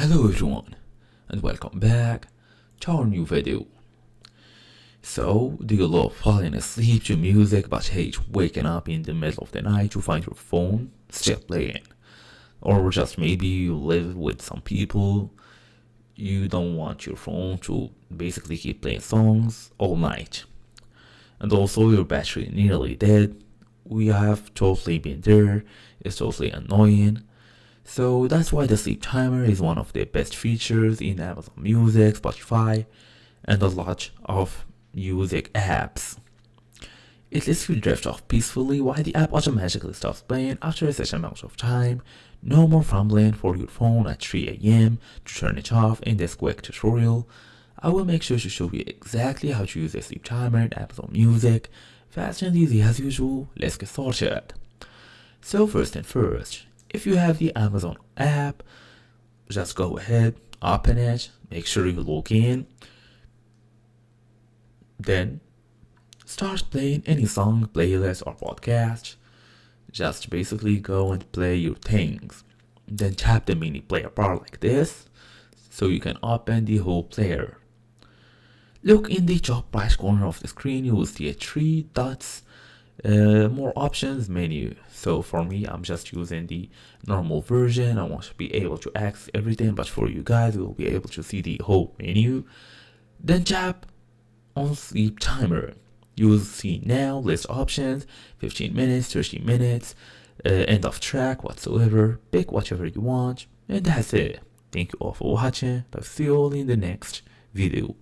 Hello everyone, and welcome back to our new video. So, do you love falling asleep to music but hate waking up in the middle of the night to find your phone still playing? Or just maybe you live with some people, you don't want your phone to basically keep playing songs all night. And also your battery nearly dead. We have totally been there, it's totally annoying. So that's why the sleep timer is one of the best features in Amazon Music, Spotify, and a lot of music apps. It lets you drift off peacefully while the app automatically stops playing after a certain amount of time. No more fumbling for your phone at 3 a.m. to turn it off. In this quick tutorial, I will make sure to show you exactly how to use the sleep timer in Amazon Music. Fast and easy as usual, let's get started. So first and first, if you have the Amazon app, just go ahead, open it, make sure you log in, then start playing any song, playlist, or podcast. Just basically go and play your things. Then tap the mini player bar like this, so you can open the whole player. Look in the top right corner of the screen, you will see 3 dots, more options menu. So for me, I'm just using the normal version. I want to be able to access everything, but for you guys, you will be able to see the whole menu. Then tap on sleep timer. You will see now list options, 15 minutes, 30 minutes, end of track, whatsoever. Pick whatever you want, and that's it. Thank you all for watching. I'll see you all in the next video.